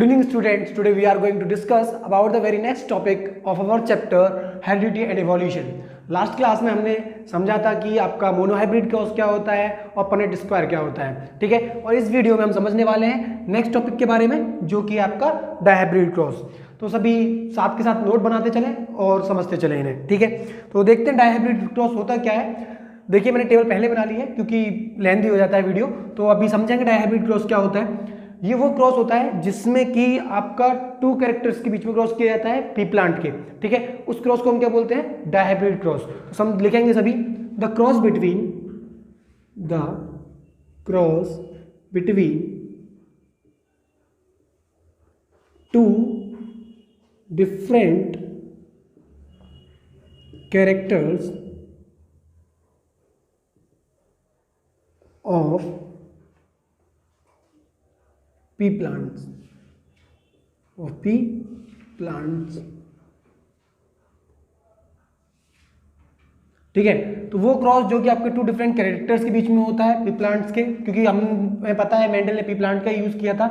Good evening students. Today we are going to discuss about the very next topic of our chapter heredity and evolution. Last class में हमने समझा था कि आपका monohybrid cross क्या होता है और पनेट स्क्वायर क्या होता है, ठीक है। और इस वीडियो में हम समझने वाले हैं नेक्स्ट टॉपिक के बारे में जो कि आपका डायहाइब्रिड क्रॉस। तो सभी साथ के साथ नोट बनाते चलें और समझते चलें इन्हें, ठीक है। तो देखते हैं डायहाइब्रिड क्रॉस होता क्या है। देखिए मैंने टेबल पहले बना ली है क्योंकि लेंथी हो जाता है वीडियो, तो अभी समझेंगे डायहाइब्रिड क्रॉस क्या होता है। ये वो क्रॉस होता है जिसमें कि आपका टू कैरेक्टर्स के बीच में क्रॉस किया जाता है पी प्लांट के, ठीक है। उस क्रॉस को हम क्या बोलते हैं? Dihybrid cross. तो हम लिखेंगे सभी the cross between two different characters of pea plants, ठीक है। तो वो क्रॉस जो कि आपके टू डिफरेंट कैरेक्टर्स के बीच में होता है पी प्लांट्स के, क्योंकि हमें पता है मेंडल ने पी प्लांट का यूज किया था।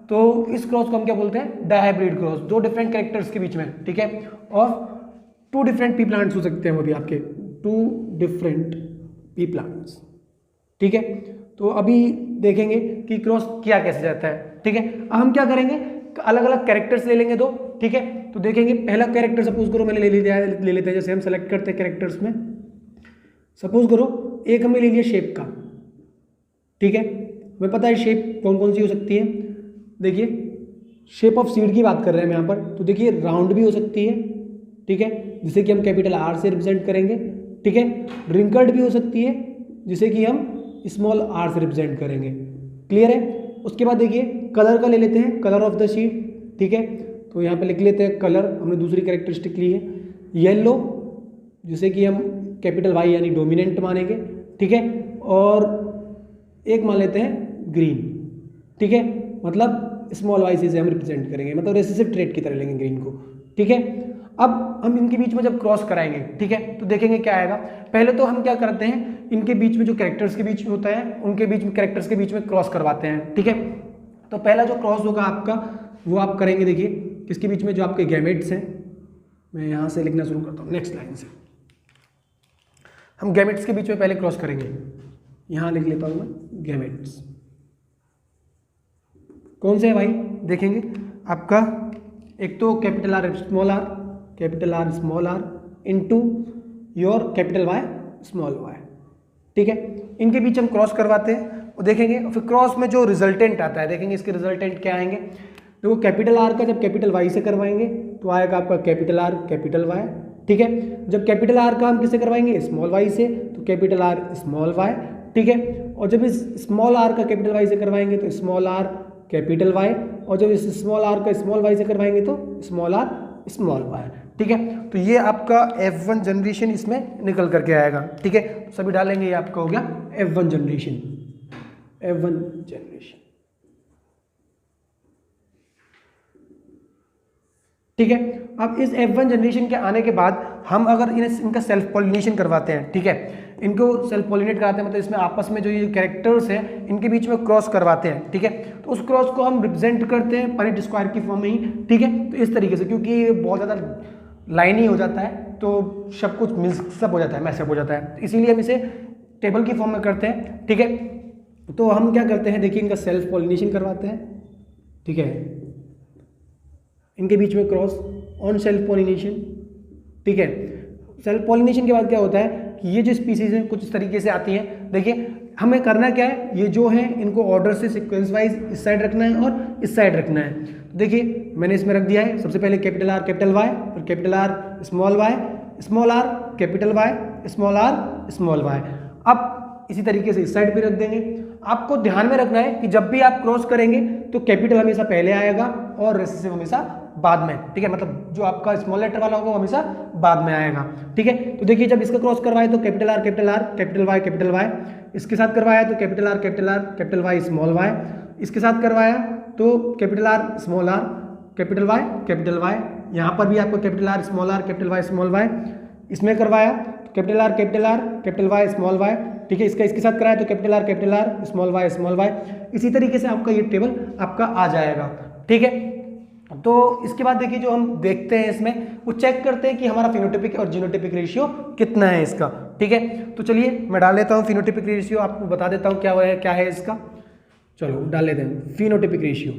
तो इस क्रॉस को हम क्या बोलते हैं? Dihybrid cross. दो डिफरेंट कैरेक्टर्स के बीच में, ठीक है। और टू डिफरेंट पी प्लांट्स हो सकते हैं वो भी आपके, टू डिफरेंट पी प्लांट्स, ठीक है। तो अभी देखेंगे कि क्रॉस किया कैसे जाता है, ठीक है। अब हम क्या करेंगे, अलग अलग कैरेक्टर्स ले लेंगे दो, ठीक है। तो देखेंगे पहला कैरेक्टर सपोज करो मैंने ले लेते हैं, जैसे हम सेलेक्ट करते हैं कैरेक्टर्स में। सपोज करो एक हमने ले लिया शेप का, ठीक है। हमें पता है शेप कौन कौन सी हो सकती है। देखिए शेप ऑफ सीड की बात कर रहे हैं हम यहाँ पर। तो देखिए राउंड भी हो सकती है, ठीक है, जिसे कि हम कैपिटल आर से रिप्रेजेंट करेंगे, ठीक है। रिंकल्ड भी हो सकती है जिसे कि हम स्मॉल आर से रिप्रेजेंट करेंगे, क्लियर है। उसके बाद देखिए कलर का ले लेते हैं, कलर ऑफ द शीट, ठीक है। तो यहाँ पे लिख लेते हैं कलर, हमने दूसरी कैरेक्टरिस्टिक ली है। येलो जिसे कि हम कैपिटल वाई यानी डोमिनेंट मानेंगे, ठीक है। और एक मान लेते हैं ग्रीन, ठीक है, मतलब स्मॉल वाई से हम रिप्रेजेंट करेंगे, मतलब रेसेसिव ट्रेट की तरह लेंगे ग्रीन को, ठीक है। अब हम इनके बीच में जब क्रॉस कराएंगे, ठीक है, तो देखेंगे क्या आएगा। पहले तो हम क्या करते हैं, इनके बीच में जो कैरेक्टर्स के बीच में होता है उनके बीच में कैरेक्टर्स के बीच में क्रॉस करवाते हैं, ठीक है। तो पहला जो क्रॉस होगा आपका वो आप करेंगे, देखिए किसके बीच में, जो आपके गैमेट्स हैं। मैं यहाँ से लिखना शुरू करता हूँ, नेक्स्ट लाइन से। हम गैमेट्स के बीच में पहले क्रॉस करेंगे, यहाँ लिख लेता हूँ मैं गैमेट्स। कौन से है भाई? देखेंगे आपका एक तो capital R small R into your capital Y small Y, ठीक है। इनके बीच हम क्रॉस करवाते हैं और देखेंगे, और फिर क्रॉस में जो रिजल्टेंट आता है, देखेंगे इसके रिजल्टेंट क्या आएंगे। देखो कैपिटल आर का जब कैपिटल वाई से करवाएंगे तो आएगा आपका कैपिटल आर कैपिटल वाई, ठीक है। जब कैपिटल आर का हम किससे करवाएंगे? स्मॉल वाई से, तो कैपिटल आर स्मॉल वाई, ठीक है। और जब इस स्मॉल आर का कैपिटल वाई से करवाएंगे तो स्मॉल आर कैपिटल वाई, और जब इस स्मॉल आर का स्मॉल वाई से करवाएंगे तो स्मॉल आर स्मॉल वाई, ठीक है। तो ये आपका F1 जनरेशन इसमें निकल करके आएगा, ठीक है। तो सभी डालेंगे, ये आपका हो गया F1 जनरेशन, ठीक है। अब इस F1 जनरेशन के आने के बाद हम अगर इनका सेल्फ पॉलिनेशन करवाते हैं, ठीक है, इनको सेल्फ पॉलिनेट कराते हैं, मतलब इसमें आपस में जो ये कैरेक्टर्स हैं इनके बीच में क्रॉस करवाते हैं, ठीक है। तो उस क्रॉस को हम रिप्रेजेंट करते हैं पनेट स्क्वायर की फॉर्म में ही, ठीक है। तो इस तरीके से, क्योंकि ये बहुत ज़्यादा लाइनी हो जाता है तो सब कुछ मिक्सअप हो जाता है, मैसअप हो जाता है, तो इसीलिए हम इसे टेबल की फॉर्म में करते हैं, ठीक है। तो हम क्या करते हैं, देखिए इनका सेल्फ पॉलिनेशन करवाते हैं, ठीक है, इनके बीच में क्रॉस ऑन सेल्फ पॉलिनेशन, ठीक है। सेल्फ पॉलिनेशन के बाद क्या होता है कि ये जो स्पीसीज हैं कुछ इस तरीके से आती हैं। देखिए हमें करना क्या है, ये जो है इनको ऑर्डर से सीक्वेंस वाइज इस साइड रखना है और इस साइड रखना है। तो देखिए मैंने इसमें रख दिया है सबसे पहले कैपिटल आर कैपिटल वाई, फिर capital R small R capital Y small Y. अब इसी तरीके से इस साइड पे रख देंगे। आपको ध्यान में रखना है कि जब भी आप क्रॉस करेंगे तो कैपिटल हमेशा पहले आएगा और रेसेसिव हमेशा बाद में, ठीक है। मतलब जो आपका स्मॉल लेटर वाला होगा वो हमेशा बाद में आएगा, ठीक है। तो देखिए जब इसका क्रॉस करवाए तो कैपिटल आर कैपिटल वाई, इसके साथ करवाया तो capital R capital Y small Y, इसके साथ करवाया तो कैपिटल आर कैपिटल वाई, यहाँ पर भी आपको capital R capital Y small Y, इसमें करवाया तो capital R capital Y small Y, ठीक है। इसके साथ कराया तो कैपिटल आर स्मॉल वाई। इसी तरीके से आपका ये टेबल आपका आ जाएगा, ठीक है। तो इसके बाद देखिए जो हम देखते हैं इसमें वो चेक करते हैं कि हमारा फिनोटिपिक और जीनोटिपिक रेशियो कितना है इसका। ठीक है, तो चलिए मैं डाल लेता हूँ फिनोटिपिक रेशियो, आपको बता देता हूँ क्या है इसका। चलो डाल लेते हैं फिनोटिपिक रेशियो।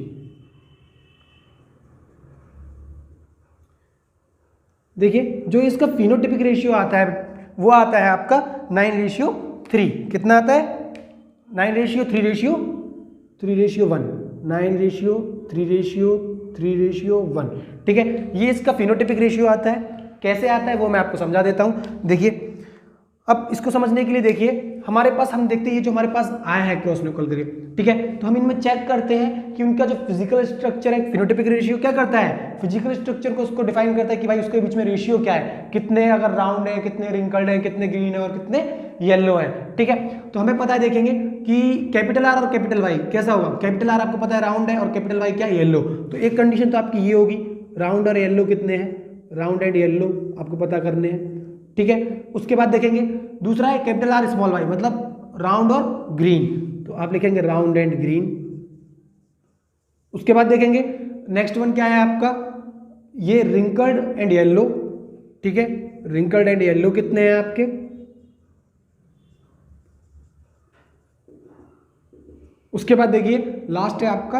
देखिए जो इसका फिनोटिपिक रेशियो आता है वो आता है आपका 9:3। कितना आता है? 9:3:1, 9:3:1। ठीक है, ये इसका फिनोटिपिक रेशियो आता है। कैसे आता है वो मैं आपको समझा देता हूं। देखिए अब इसको समझने के लिए देखिए हमारे पास, हम देखते हैं ये जो हमारे पास आया है क्रॉस न्यूक्लियर करके, ठीक है, तो हम इनमें चेक करते हैं कि उनका जो फिजिकल स्ट्रक्चर है, फिनोटिपिक रेशियो क्या करता है, फिजिकल स्ट्रक्चर को उसको डिफाइन करता है कि भाई उसके बीच में रेशियो क्या है, कितने अगर राउंड है, कितने रिंकल्ड है, कितने ग्रीन है और कितने येलो है। ठीक है, तो हमें पता है, देखेंगे कि कैपिटल आर और कैपिटल वाई कैसा होगा। कैपिटल आर आपको पता है राउंड है और कैपिटल वाई क्या है, येलो। तो एक कंडीशन तो आपकी ये होगी, राउंड और येलो कितने हैं, राउंड एंड येलो आपको पता करने हैं। ठीक है, उसके बाद देखेंगे दूसरा है कैपिटल आर स्मॉल वाई, मतलब राउंड और ग्रीन, तो आप लिखेंगे राउंड एंड ग्रीन। उसके बाद देखेंगे नेक्स्ट वन क्या है आपका, ये रिंकल्ड एंड येलो। ठीक है, रिंकल्ड एंड येलो कितने हैं आपके, उसके बाद देखिए लास्ट है आपका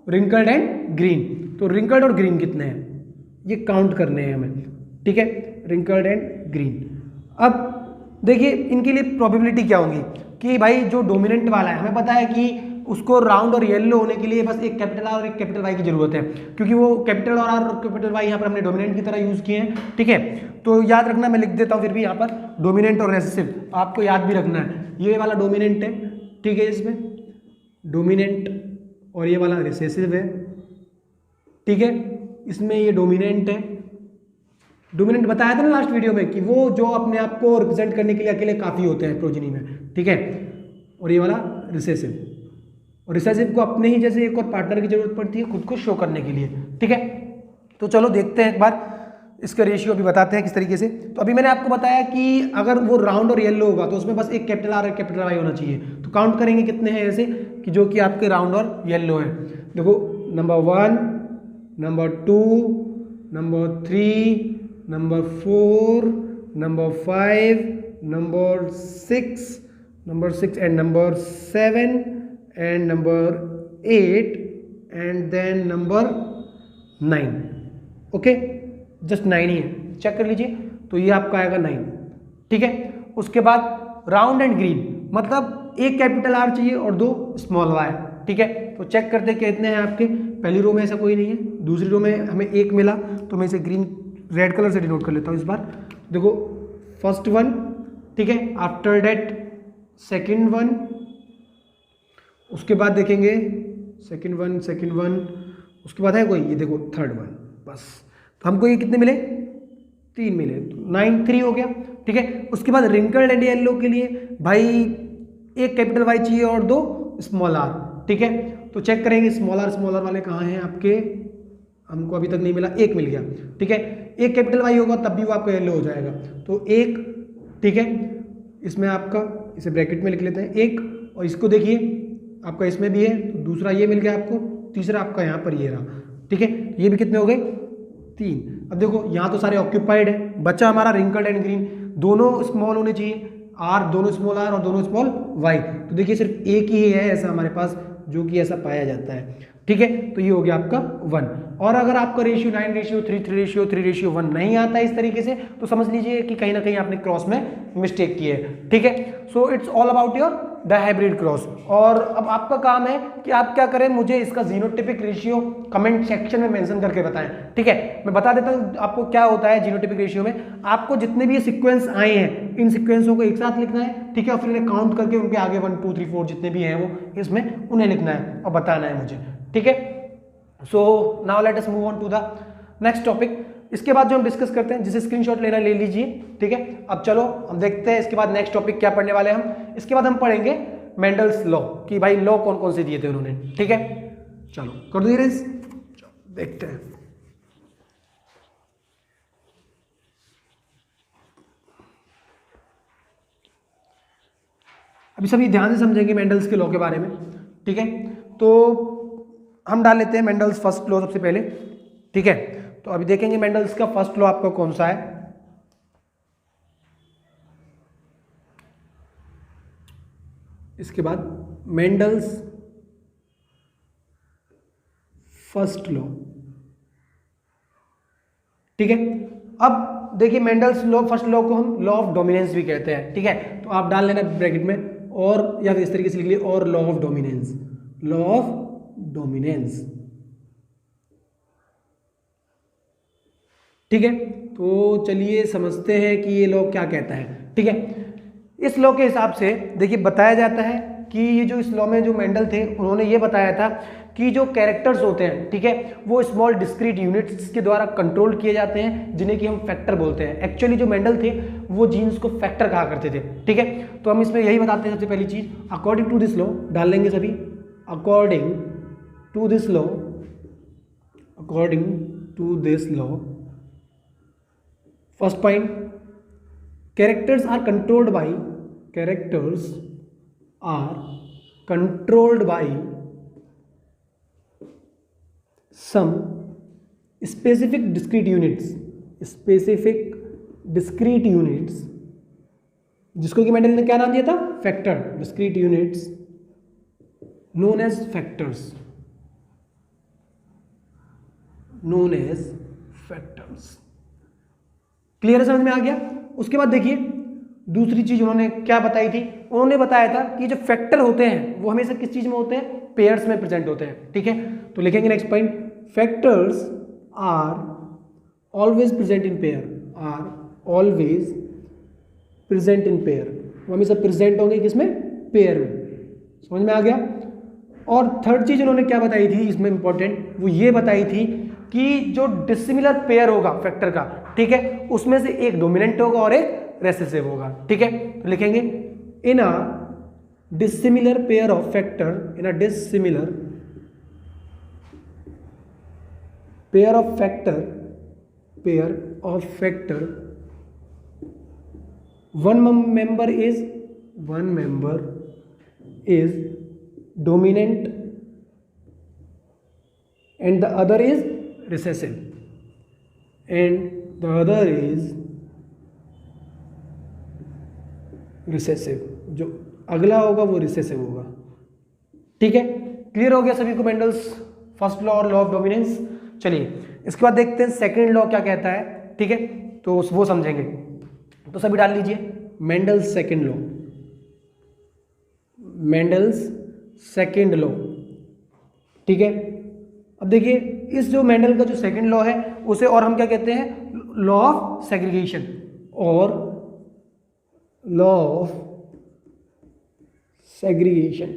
रिंकल्ड एंड ग्रीन। तो रिंकल्ड और ग्रीन कितने हैं ये काउंट करने हैं हमें। ठीक है, रिंकल्ड एंड ग्रीन। अब देखिए इनके लिए प्रोबेबिलिटी क्या होगी कि भाई जो डोमिनेंट वाला है, हमें पता है कि उसको राउंड और येलो होने के लिए बस एक कैपिटल आर और एक कैपिटल वाई की जरूरत है, क्योंकि वो कैपिटल आर और कैपिटल वाई यहाँ पर हमने डोमिनेंट की तरह यूज किए हैं। ठीक है, तो याद रखना, मैं लिख देता हूँ फिर भी यहाँ पर डोमिनेंट और रेसेसिव आपको याद भी रखना है। ये वाला डोमिनेंट है, ठीक है, इसमें डोमिनेंट, और ये वाला रिसेसिव है। ठीक है, इसमें ये डोमिनेंट है। डोमिनेंट बताया था ना लास्ट वीडियो में कि वो जो अपने आप को रिप्रेजेंट करने के लिए अकेले काफ़ी होते हैं प्रोजेनी में। ठीक है, और ये वाला रिसेसिव, और रिसेसिव को अपने ही जैसे एक और पार्टनर की जरूरत पड़ती है खुद को शो करने के लिए। ठीक है, तो चलो देखते हैं एक बार इसका रेशियो भी बताते हैं किस तरीके से। तो अभी मैंने आपको बताया कि अगर वो राउंड और येलो होगा तो उसमें बस एक कैपिटल आर और कैपिटल वाई होना चाहिए। तो काउंट करेंगे कितने हैं ऐसे कि जो कि आपके राउंड और येलो है। देखो number 1, number 2, number 3, number 4, number 5, number 6 and number 7 and number 8 and then number 9। Okay, just 9 ही है, चेक कर लीजिए। तो ये आपका आएगा 9। ठीक है, उसके बाद राउंड एंड ग्रीन, मतलब एक कैपिटल आर चाहिए और 2 स्मॉल वाई। ठीक है, तो चेक करते हैं कितने हैं आपके। पहली रो में ऐसा कोई नहीं है, दूसरी रो में हमें एक मिला, तो मैं इसे ग्रीन रेड कलर से डिनोट कर लेता हूँ इस बार। देखो फर्स्ट वन, ठीक है, आफ्टर डेट सेकेंड वन, उसके बाद देखेंगे सेकेंड वन, उसके बाद है कोई, ये देखो थर्ड वन, बस। तो हमको ये कितने मिले, 3 मिले, तो 9 3 हो गया। ठीक है, उसके बाद रिंकल्ड एंड येलो के लिए भाई एक कैपिटल वाई चाहिए और 2 स्मॉल आर। ठीक है, तो चेक करेंगे स्मॉल आर वाले कहाँ हैं आपके, हमको अभी तक नहीं मिला, एक मिल गया। ठीक है, एक कैपिटल वाई होगा तब भी वो आपका येलो हो जाएगा, तो एक। ठीक है, इसमें आपका, इसे ब्रैकेट में लिख लेते हैं 1, और इसको देखिए आपका इसमें भी है, तो दूसरा ये मिल गया आपको, तीसरा आपका यहाँ पर ये रहा। ठीक है, ये भी कितने हो गए, 3। अब देखो यहाँ तो सारे ऑक्यूपाइड है, बच्चा हमारा रिंकल्ड एंड ग्रीन, दोनों स्मॉल होने चाहिए, आर दोनों स्मॉल आर और दोनों स्मॉल वाई। तो देखिए सिर्फ एक ही है ऐसा हमारे पास जो कि ऐसा पाया जाता है। ठीक है, तो ये हो गया आपका 1। और अगर आपका रेशियो 9:3, 3:1 नहीं आता इस तरीके से, तो समझ लीजिए कि कहीं ना कहीं आपने क्रॉस में मिस्टेक की है। ठीक है, so it's all about your dihybrid cross. और अब आपका काम है कि आप क्या करें, मुझे इसका जीनोटिपिक रेशियो कमेंट सेक्शन में मेंशन करके बताएं। ठीक है, मैं बता देता हूं आपको क्या होता है जीनोटिपिक रेशियो में। आपको जितने भी सीक्वेंस आए हैं इन सीक्वेंसों को एक साथ लिखना है। ठीक है, और फिर इन्हें काउंट करके उनके आगे 1 2 3 4 जितने भी हैं वो इसमें उन्हें लिखना है और बताना है मुझे। ठीक है, so now let us move on to the next topic. इसके बाद जो हम डिस्कस करते हैं, जिसे स्क्रीनशॉट लेना ले लीजिए। ठीक है, अब चलो हम देखते हैं इसके बाद नेक्स्ट टॉपिक क्या पढ़ने वाले हैं हम। इसके बाद हम पढ़ेंगे मेंडल्स लॉ, कि भाई लॉ कौन कौन से दिए थे उन्होंने। ठीक है, चलो कर दो रेस, देखते हैं। अभी सभी ध्यान से समझेंगे मेंडल्स के लॉ के बारे में। ठीक है, तो हम डाल लेते हैं मेंडल्स फर्स्ट लॉ सबसे पहले, ठीक है। तो अभी देखेंगे मेंडल्स का फर्स्ट लॉ आपका कौन सा है। इसके बाद मेंडल्स फर्स्ट लॉ, ठीक है। अब देखिए मेंडल्स लॉ फर्स्ट लॉ को हम लॉ ऑफ डोमिनेंस भी कहते हैं, ठीक है। तो आप डाल लेना ब्रैकेट में, और या फिर इस तरीके से लिख लिए, और law of dominance, law of dominance, ठीक है। तो चलिए समझते हैं कि ये लॉ क्या कहता है, ठीक है। इस लॉ के हिसाब से देखिए बताया जाता है कि ये जो इस लॉ में जो मेंडल थे उन्होंने ये बताया था कि जो कैरेक्टर्स होते हैं, ठीक है, वो स्मॉल डिस्क्रीट यूनिट्स के द्वारा कंट्रोल किए जाते हैं, जिन्हें कि हम फैक्टर बोलते हैं। एक्चुअली जो मेंडल थे वो जीन्स को फैक्टर कहा करते थे, ठीक है। तो हम इसमें यही बताते हैं सबसे पहली चीज, अकॉर्डिंग टू दिस लॉ डाल लेंगे सभी, according to this law, according to this law, first point, characters are controlled by some specific discrete units, जिसको कि मेंडल ने क्या नाम दिया था, factor, discrete units known as factors, clear है, समझ में आ गया। उसके बाद देखिए दूसरी चीज उन्होंने क्या बताई थी, उन्होंने बताया था कि जो फैक्टर होते हैं वो हमेशा किस चीज में होते हैं, पेयर्स में प्रेजेंट होते हैं, ठीक है। तो लिखेंगे next point, factors are always present in pair, are always present in pair, वो हमेशा प्रेजेंट होंगे किसमें, पेयर में, समझ में आ गया। और थर्ड चीज उन्होंने क्या बताई थी इसमें इंपॉर्टेंट, वो ये बताई थी कि जो डिसिमिलर पेयर होगा फैक्टर का, ठीक है, उसमें से एक डोमिनेंट होगा और एक रेसेसिव होगा, ठीक है। तो लिखेंगे in a dissimilar pair of factor, in a dissimilar pair of factor, one member is dominant and the other is recessive, जो अगला होगा वो रिसेसिव होगा, ठीक है। क्लियर हो गया सभी को मेंडल्स फर्स्ट लॉ और लॉ ऑफ डोमिनेंस। चलिए इसके बाद देखते हैं सेकंड लॉ क्या कहता है, ठीक है, तो वो समझेंगे। तो सभी डाल लीजिए Mendel's second law, Mendel's second law, ठीक है। अब देखिए इस जो मेंडल का जो सेकंड लॉ है उसे और हम क्या कहते हैं, लॉ ऑफ सेग्रीगेशन, और लॉ ऑफ सेग्रीगेशन,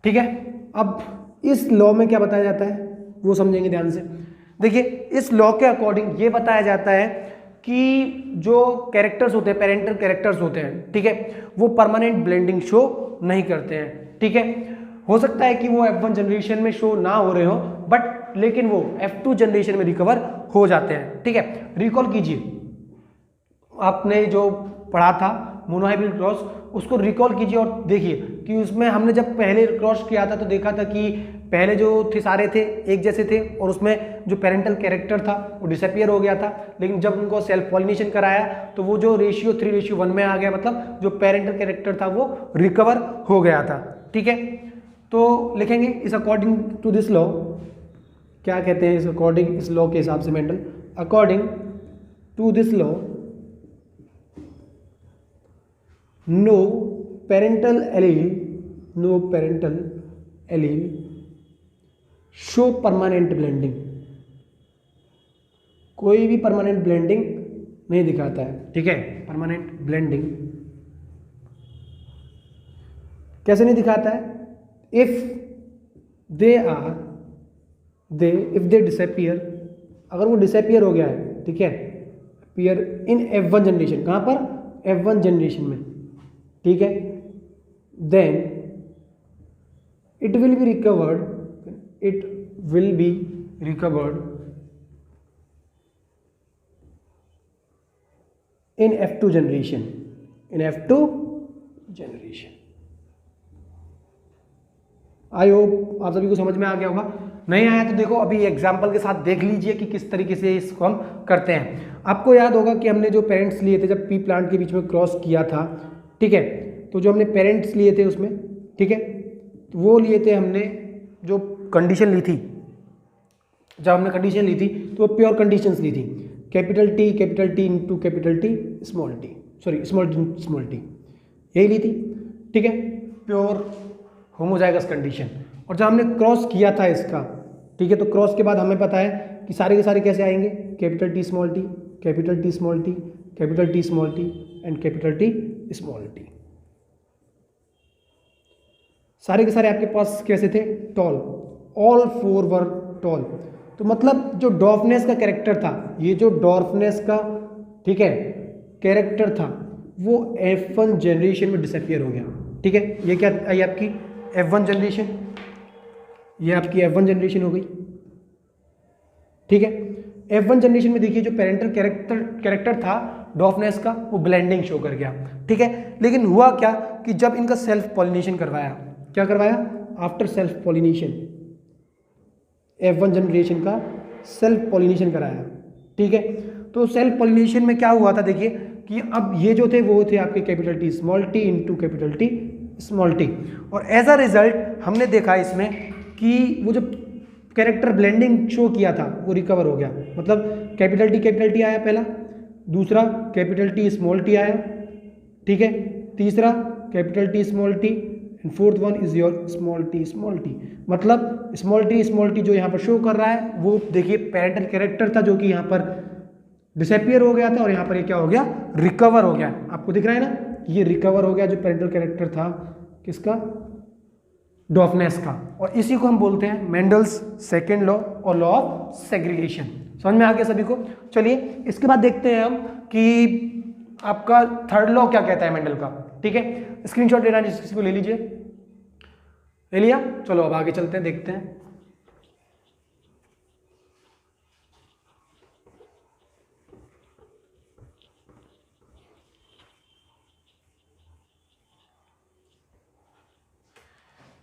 ठीक है। अब इस लॉ में क्या बताया जाता है वो समझेंगे ध्यान से। देखिए इस लॉ के अकॉर्डिंग ये बताया जाता है कि जो कैरेक्टर्स होते हैं, पेरेंटल कैरेक्टर्स होते हैं, ठीक है, वो परमानेंट ब्लेंडिंग शो नहीं करते हैं, ठीक है। हो सकता है कि वो F1 जनरेशन में शो ना हो रहे हो, बट लेकिन वो F2 जनरेशन में रिकवर हो जाते हैं, ठीक है। रिकॉल कीजिए आपने जो पढ़ा था मोनोहाइब्रिड क्रॉस, उसको रिकॉल कीजिए और देखिए कि उसमें हमने जब पहले क्रॉस किया था तो देखा था कि पहले जो थे सारे थे एक जैसे थे, और उसमें जो पेरेंटल कैरेक्टर था वो डिसअपियर हो गया था, लेकिन जब उनको सेल्फ पॉलिनेशन कराया तो वो जो रेशियो 3:1 में आ गया, मतलब जो पेरेंटल कैरेक्टर था वो रिकवर हो गया था, ठीक है। तो लिखेंगे इस अकॉर्डिंग टू दिस लॉ, क्या कहते हैं इस अकॉर्डिंग, इस लॉ के हिसाब से Mendel, according to this law no parental allele show permanent blending, कोई भी परमानेंट ब्लेंडिंग नहीं दिखाता है, ठीक है। परमानेंट ब्लेंडिंग कैसे नहीं दिखाता है, इफ दे डिसअपियर, अगर वो डिसअपियर हो गया है, ठीक है, अपीयर इन F1 जनरेशन, कहां पर, F1 जनरेशन में, ठीक है, then it will be recovered in F2 generation, generation. I hope आप सभी को समझ में आ गया होगा। नहीं आया तो देखो अभी एग्जाम्पल के साथ देख लीजिए कि किस तरीके से इसको हम करते हैं। आपको याद होगा कि हमने जो पेरेंट्स लिए थे जब पी प्लांट के बीच में क्रॉस किया था, ठीक है, तो जो हमने पेरेंट्स लिए थे उसमें, ठीक है, तो वो लिए थे हमने जो कंडीशन ली थी, जब हमने कंडीशन ली थी तो वो प्योर कंडीशंस ली थी, capital T into capital T small T, sorry small T, यही ली थी, ठीक है, प्योर होमोजाइगस कंडीशन। और जब हमने क्रॉस किया था इसका, ठीक है, तो क्रॉस के बाद हमें पता है कि सारे के सारे कैसे आएंगे, capital T small T, capital T small T, capital T small T and capital T small T. सारे के सारे आपके पास कैसे थे, tall, all four were tall. तो मतलब जो डॉर्फनेस का कैरेक्टर था, ये जो डॉर्फनेस का, ठीक है, कैरेक्टर था, वो F1 जनरेशन में डिसअपियर हो गया, ठीक है। ये क्या आई आपकी F1 जनरेशन, ये आपकी F1 जनरेशन हो गई, ठीक है। F1 जनरेशन में देखिए जो पेरेंटल कैरेक्टर था डॉर्फनेस का, वो ब्लेंडिंग शो कर गया, ठीक है। लेकिन हुआ क्या कि जब इनका सेल्फ पॉलिनेशन करवाया, क्या करवाया, after self pollination, F1 generation का सेल्फ पॉलिनेशन कराया, ठीक है। तो सेल्फ पॉलिनेशन में क्या हुआ था, देखिए कि अब ये जो थे वो थे आपके capital T small T into capital T small T, और एज अ रिजल्ट हमने देखा इसमें कि वो जो कैरेक्टर ब्लेंडिंग शो किया था वो रिकवर हो गया। मतलब कैपिटल टी आया पहला, दूसरा कैपिटल टी स्मॉल टी आया, ठीक है, तीसरा capital T small T and fourth one is your small T. मतलब स्मॉल टी जो यहाँ पर शो कर रहा है वो देखिए पेरेंटल कैरेक्टर था जो कि यहाँ पर डिसअपियर हो गया था, और यहाँ पर ये क्या हो गया, रिकवर हो गया। आपको दिख रहा है ना, ये रिकवर हो गया जो पेरेंटल कैरेक्टर था किसका, डॉर्फनेस का। और इसी को हम बोलते हैं मेंडल्स सेकेंड लॉ और लॉ ऑफ सेग्रीगेशन। समझ में आ गया सभी को। चलिए इसके बाद देखते हैं हम कि आपका थर्ड लॉ क्या कहता है मेंडल का, ठीक है। स्क्रीनशॉट लेना जिसको ले लीजिए, ले लिया, चलो अब आगे चलते हैं, देखते हैं।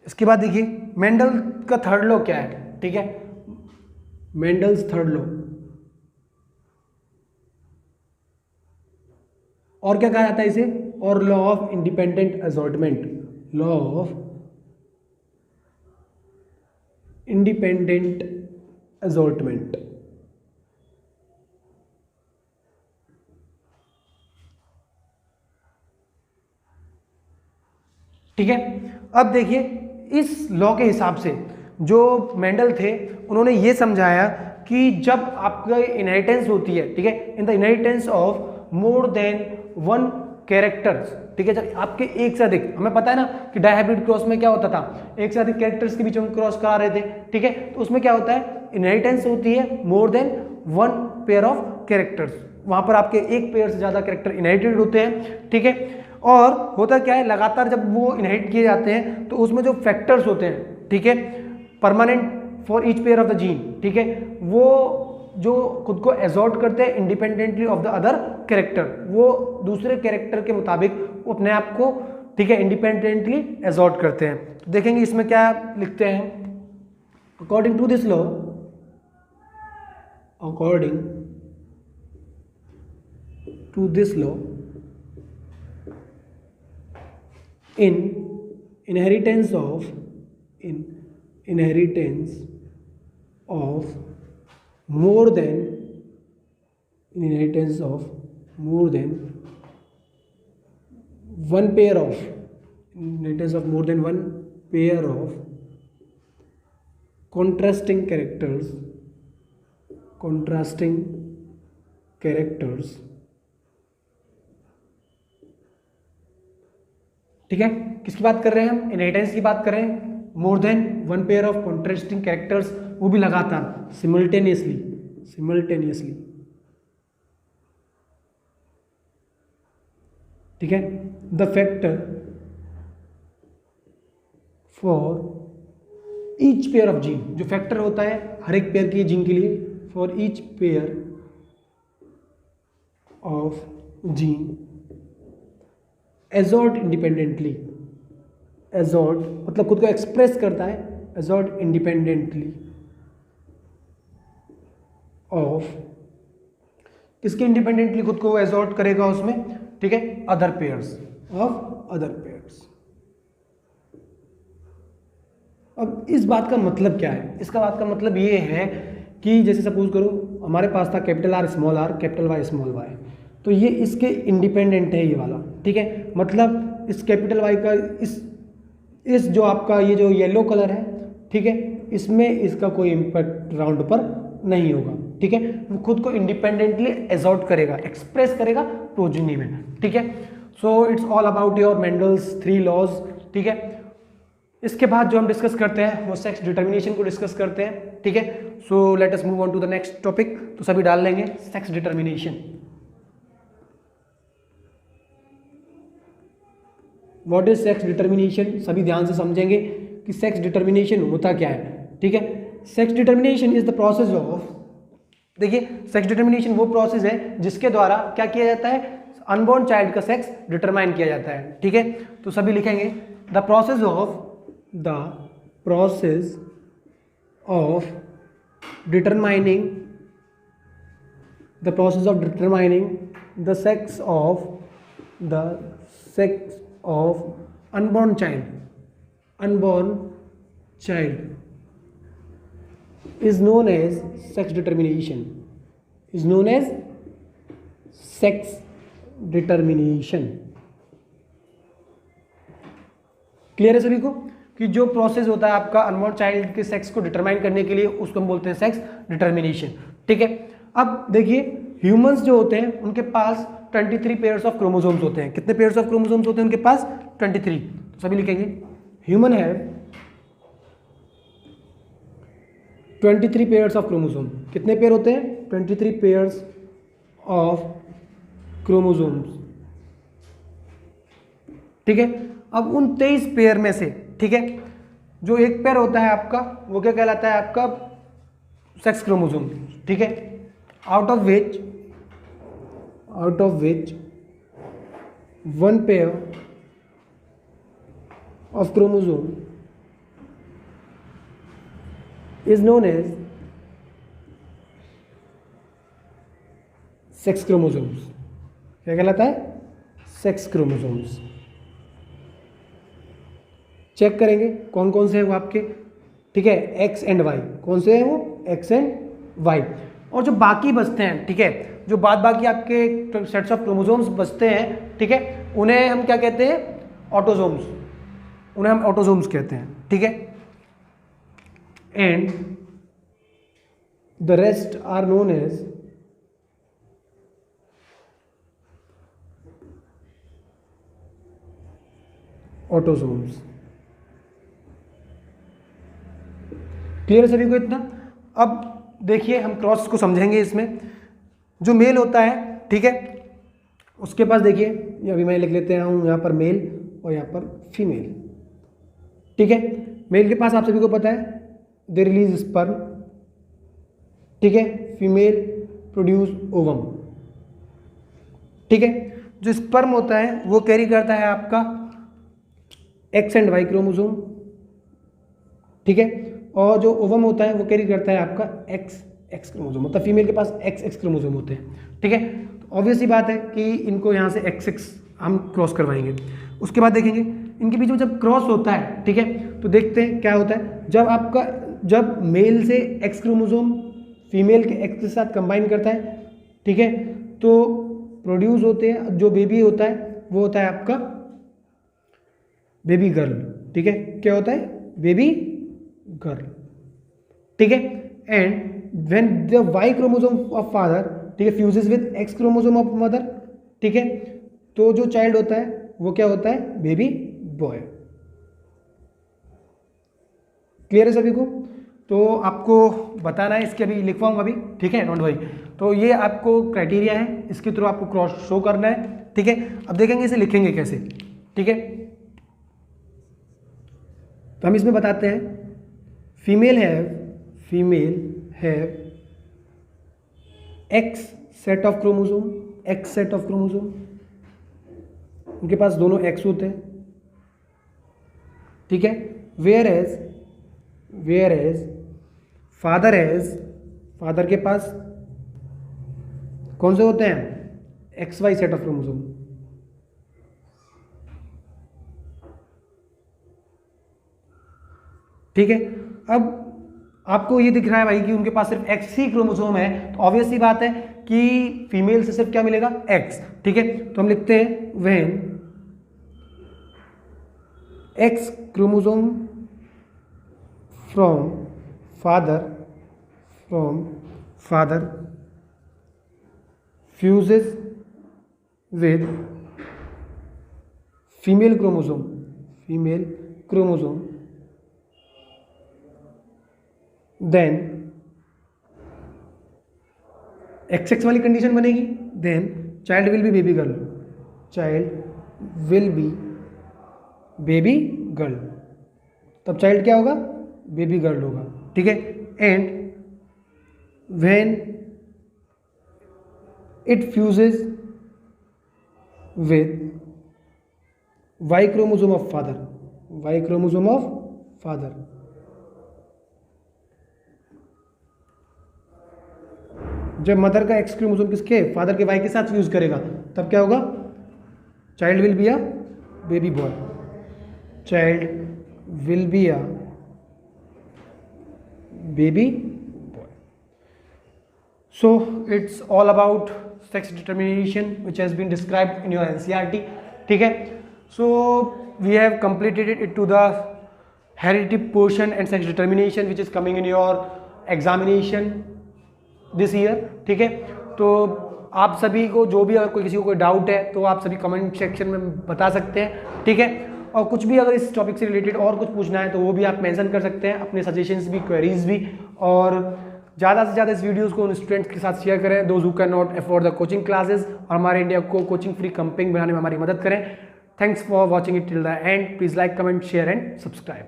इसके बाद देखिए मेंडल का थर्ड लॉ क्या है, ठीक है, मेंडल्स थर्ड लॉ, और क्या कहा जाता है इसे, और law of independent assortment, law of independent assortment, ठीक है। अब देखिए इस लॉ के हिसाब से जो मेंडल थे उन्होंने ये समझाया कि जब आपका इनहेरिटेंस होती है, ठीक है, in the inheritance of more than one characters, ठीक है, जब आपके एक से अधिक, हमें पता है ना कि डायहाइब्रिड क्रॉस में क्या होता था, एक से अधिक कैरेक्टर्स के बीच में क्रॉस करा रहे थे, ठीक है, तो उसमें क्या होता है, इनहेरिटेंस होती है मोर than one pair of characters, वहां पर आपके एक पेयर से ज्यादा कैरेक्टर इनहेरिटेड होते हैं, ठीक है। और होता क्या है, लगातार जब वो इनहेरिट किए जाते हैं तो उसमें जो फैक्टर्स होते हैं, ठीक है, permanent for each pair of the gene, ठीक है, वो जो खुद को एजॉर्ट करते हैं independently of the other character, वो दूसरे कैरेक्टर के मुताबिक वो अपने आप को, ठीक है, इंडिपेंडेंटली एजॉर्ट करते हैं। तो देखेंगे इसमें क्या लिखते हैं, according to this law, according to this law, in inheritance of more than one pair of contrasting characters, ठीक है। किसकी बात कर रहे हैं हम, इनहेरिटेंस की बात कर रहे हैं, more than one pair of contrasting characters, वो भी लगातार सिमल्टेनियसली, ठीक है। The factor for each pair of gene, जो फैक्टर होता है हर एक पेयर की जीन के लिए, for each pair of gene assort independently, assort मतलब खुद को एक्सप्रेस करता है, एजॉर्ट इंडिपेंडेंटली ऑफ, किसके इंडिपेंडेंटली खुद को एजॉर्ट करेगा उसमें, ठीक है, other pairs, of other pairs. अब इस बात का मतलब क्या है, इसका बात का मतलब ये है कि जैसे सपोज करो हमारे पास था capital R small R, capital Y small Y, तो ये इसके इंडिपेंडेंट है ये वाला, ठीक है, मतलब इस कैपिटल वाई का इस जो आपका ये जो येलो कलर है, ठीक है, इसमें इसका कोई इम्पैक्ट राउंड पर नहीं होगा, ठीक है, वो खुद को इंडिपेंडेंटली एजॉर्ट करेगा, एक्सप्रेस करेगा प्रोजेनी में, ठीक है। So it's all about your Mendel's 3 laws, ठीक है। इसके बाद जो हम डिस्कस करते हैं वो सेक्स डिटर्मिनेशन को डिस्कस करते हैं, ठीक है। So let us move on to the next topic. तो सभी डाल लेंगे sex determination. What is sex determination, सभी ध्यान से समझेंगे कि सेक्स डिटर्मिनेशन होता क्या है, ठीक है। Sex determination is the process of, देखिए सेक्स डिटर्मिनेशन वो प्रोसेस है जिसके द्वारा क्या किया जाता है, अनबॉर्न चाइल्ड का सेक्स डिटरमाइन किया जाता है, ठीक है। तो सभी लिखेंगे the process of determining the sex of unborn child is known as sex determination, clear है सभी को कि जो प्रोसेस होता है आपका अनबॉर्न चाइल्ड के सेक्स को डिटरमाइन करने के लिए उसको हम बोलते हैं सेक्स डिटर्मिनेशन, ठीक है। अब देखिए ह्यूमंस जो होते हैं उनके पास 23 पेयर्स ऑफ क्रोमोसोम्स होते हैं। कितने पेयर्स ऑफ क्रोमोसोम्स होते हैं उनके पास? 23। तो सभी लिखेंगे human have 23 pairs of chromosome. कितने पेयर होते हैं? 23 पेयर्स ऑफ क्रोमोसोम्स, ठीक है। अब उन 23 पेयर में से, ठीक है, जो एक पेयर होता है आपका वो क्या कहलाता है? आपका सेक्स क्रोमोसोम, ठीक है। Out of which one pair of chromosome is known as sex chromosomes. क्या कहलाता है? Sex chromosomes. चेक करेंगे कौन कौन से हैं वो आपके, ठीक है, एक्स एंड वाई। कौन से हैं वो? X and Y. और जो बाकी बचते हैं, ठीक है, जो बाकी आपके सेट्स ऑफ क्रोमोसोम्स बचते हैं, ठीक है, उन्हें हम क्या कहते हैं? ऑटोसोम्स। उन्हें हम ऑटोसोम्स कहते हैं, ठीक है। And the rest are known as autosomes। Clear है सभी को इतना? अब देखिए हम क्रॉस को समझेंगे। इसमें जो मेल होता है, ठीक है, उसके पास देखिए अभी मैं लिख लेते हैं यहाँ पर मेल और यहाँ पर फीमेल, ठीक है। मेल के पास आप सभी को पता है दे रिलीज स्पर्म, ठीक है। फीमेल प्रोड्यूस ओवम, ठीक है। जो स्पर्म होता है वो कैरी करता है आपका एक्स एंड वाई क्रोमोसोम, ठीक है। और जो ओवम होता है वो कैरी करता है आपका एक्स क्रोमोसोम। मतलब फीमेल के पास एक्स क्रोमोसोम होते हैं, ठीक है। तो ऑब्वियस सी बात है कि इनको यहाँ से एक्स हम क्रॉस करवाएंगे। उसके बाद देखेंगे इनके बीच में जब क्रॉस होता है, ठीक है, तो देखते हैं क्या होता है। जब मेल से एक्स क्रोमोसोम फीमेल के एक्स के साथ कंबाइन करता है, ठीक है, तो प्रोड्यूस होते हैं, जो बेबी होता है वो होता है आपका बेबी गर्ल, ठीक है। क्या होता है? बेबी गर्ल, ठीक है। And when the Y chromosome of father, ठीक है, fuses with X chromosome of mother, ठीक है, तो जो चाइल्ड होता है वो क्या होता है? Baby boy. क्लियर है सभी को? तो आपको बताना है, इसके अभी लिखवाऊंगा अभी, ठीक है, डोंट वरी। तो ये आपको क्राइटेरिया है, इसके थ्रू आपको क्रॉस शो करना है, ठीक है। अब देखेंगे इसे लिखेंगे कैसे, ठीक है। तो हम इसमें बताते हैं female have x set of chromosome, उनके पास दोनों एक्स होते हैं, ठीक है। वेयर एज फादर के पास कौन से होते हैं, X Y set of chromosome, ठीक है। अब आपको ये दिख रहा है भाई कि उनके पास सिर्फ एक्स ही क्रोमोसोम है, तो ऑब्वियस सी बात है कि फीमेल से सिर्फ क्या मिलेगा, एक्स, ठीक है। तो हम लिखते हैं when X chromosome from father fuses with female chromosome then XX वाली कंडीशन बनेगी, then child will be baby girl, तब चाइल्ड क्या होगा, बेबी गर्ल होगा, ठीक है। And when it fuses with Y chromosome of father, जब मदर का एक्स क्रोमोसोम किसके, फादर के वाई के साथ फ्यूज करेगा, तब क्या होगा, child will be a baby boy, So it's all about sex determination which has been described in your NCERT, ठीक है। So we have completed it to the heredity portion and sex determination which is coming in your examination this year, ठीक है। तो आप सभी को जो भी अगर कोई किसी को कोई डाउट है तो आप सभी कमेंट सेक्शन में बता सकते हैं, ठीक है। और कुछ भी अगर इस टॉपिक से रिलेटेड और कुछ पूछना है तो वो भी आप मेंशन कर सकते हैं, अपने सजेशंस भी, क्वेरीज भी। और ज़्यादा से ज़्यादा इस वीडियोस को उन स्टूडेंट्स के साथ शेयर करें those who can not afford the coaching classes, और हमारे इंडिया को कोचिंग फ्री कंपनी बनाने में हमारी मदद करें। Thanks for watching it till the end, please like, comment, share and subscribe.